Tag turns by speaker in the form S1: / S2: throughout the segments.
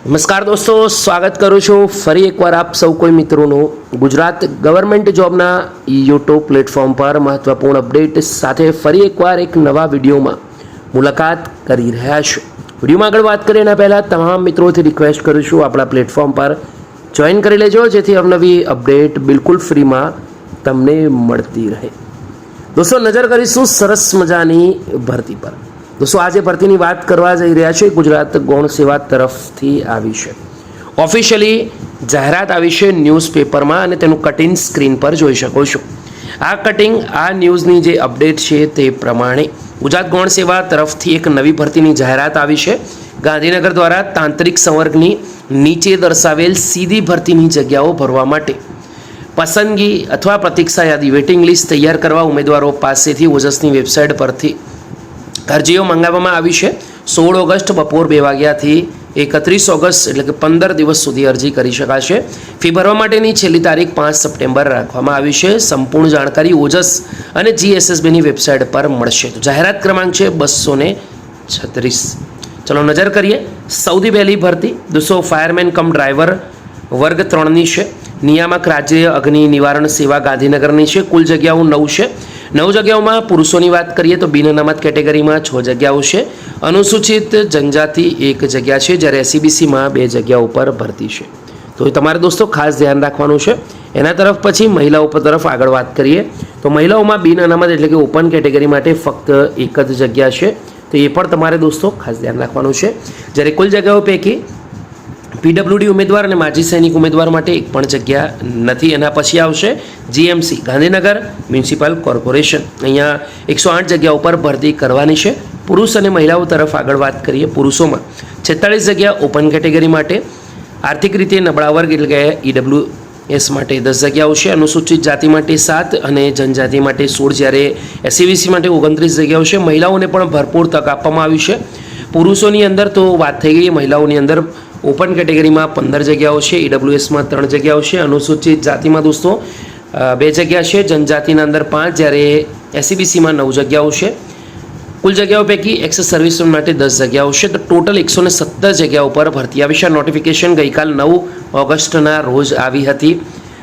S1: નમસ્કાર દોસ્તો, સ્વાગત કરું છું ફરી એકવાર આપ સૌ કોઈ મિત્રોનું ગુજરાત ગવર્મેન્ટ જોબના યુટ્યુબ પ્લેટફોર્મ પર મહત્વપૂર્ણ અપડેટ સાથે ફરી એકવાર એક નવા વિડીયોમાં મુલાકાત કરી રહ્યા છું। વિડીયોમાં આગળ વાત કરીએ એના પહેલાં તમામ મિત્રોથી રિક્વેસ્ટ કરું છું આપણા પ્લેટફોર્મ પર જોઈન કરી લેજો, જેથી અવનવી અપડેટ બિલકુલ ફ્રીમાં તમને મળતી રહે। દોસ્તો, નજર કરીશું સરસ મજાની ભરતી પર। दोस्तों, आज भर्ती की बात करवा जई रह्या छे गुजरात गौण सेवा तरफथी आवी छे ऑफिशियली जाहेरात आवी छे न्यूज़पेपर में अने तेनुं कटिंग स्क्रीन पर जोई शको छो। आ कटिंग आ न्यूज़नी जे अपडेट छे ते प्रमाणे गुजरात गौण सेवा तरफथी एक नवी भर्तीनी जाहेरात आवी छे। गांधीनगर द्वारा तांत्रिक संवर्गनी नीचे दर्शावेल सीधी भर्तीनी जग्याओ भरवा माटे पसंदगी अथवा प्रतीक्षा यादी वेटिंग लिस्ट तैयार करवा उम्मीदवारों पासेथी ओजसनी वेबसाइट परथी अरजीओ मंगाववामां आवी छे। 16 ऑगस्ट बपोर 2 वाग्याथी 31 ऑगस्ट एटले के 15 दिवस सुधी अरजी करी शकाशे। फी भरवा माटेनी छेल्ली तारीख 5 सप्टेम्बर राखवामां आवी छे। संपूर्ण जानकारी ओजस अने जीएसएसबीनी वेबसाइट पर मळशे। तो जाहेरात क्रमांक छे 236। चलो नजर करिए सौथी पहली भर्ती दोस्तों फायरमेन कम ड्राइवर वर्ग 3 नी छे। नियामक राज्य अग्नि निवारण सेवा गांधीनगरनी छे। कुल जग्याओ 9 छे। 9 जग्याओं में पुरुषों की बात करिए तो बिन अनामत कैटेगरी में 6 जग्याओं है। अनुसूचित जनजाति 1 जग्या है, जयरे एसईबीसी में 2 जग्याओं पर भर्ती है। तो तमारे दोस्तों खास ध्यान रखवानुं छे। एना तरफ पछी महिलाओं पर तरफ आगळ वात करिए तो महिलाओं में बिन अनामत एटले के ओपन कैटेगरी माटे फक्त 1 ज जग्या है। तो ये पण तमारे दोस्तों खास ध्यान रखवानुं छे। जयरे कुल जग्याओं पैकी पीडब्ल्यूडी उम्मीदवार और माजी सैनिक उम्मीदवार माटे एक पण जग्या नथी। एना पछी आवशे जीएमसी गांधीनगर म्युनिसिपल कॉर्पोरेशन। अहींया 108 जग्याओं पर भर्ती करवानी छे। पुरुष और महिलाओं तरफ आगळ वात करिए पुरुषों में 46 जग्या ओपन कैटेगरी माटे। आर्थिक रीते नबळा वर्ग एटले के ईडब्ल्यूएस माटे 10 जग्याओ छे। अनुसूचित जाति माटे 7 अने जनजाति माटे 16, ज्यारे एसईबीसी माटे 29 जग्याओ छे। महिलाओने पण भरपूर तक आपवामां आवी छे। पुरुषोनी अंदर तो बात थई गई, महिलाओनी अंदर ओपन कैटेगरी में 15 जग्याओ है। ईडब्ल्यूएस में 3 जग्याओ है। अनुसूचित जाति में दोस्तों 2 जग्या है। जनजाति अंदर 5, ज्यारे एसईबीसी में 9 जग्याओ है। कुल जग्याओं पैकी एक्सेस सर्विसमेन माटे 10 जग्याओ है। तो टोटल 170 जग्याओं पर भर्ती आ विषय नोटिफिकेशन गई काल 9 ऑगस्टना रोज आई हती।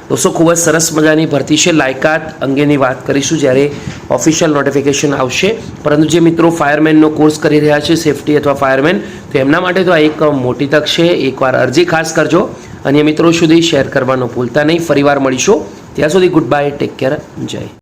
S1: दोस्तों खूब ज सरस मजानी भर्ती है। लायकात अंगेनी बात करीशुं ज्यारे ऑफिशियल नोटिफिकेशन आवशे। परंतु जे मित्रों फायरमेननो कोर्स करी रह्या छे सेफ्टी अथवा फायरमेन, तो एमना माटे तो आ एक मोटी तक है। एकवार अरजी खास करजो। अन्य मित्रों सुधी शेर करवानुं भूलता नहीं। फरीवार मळीशुं, त्यां सुधी गुड बाय, टेक केयर, जय।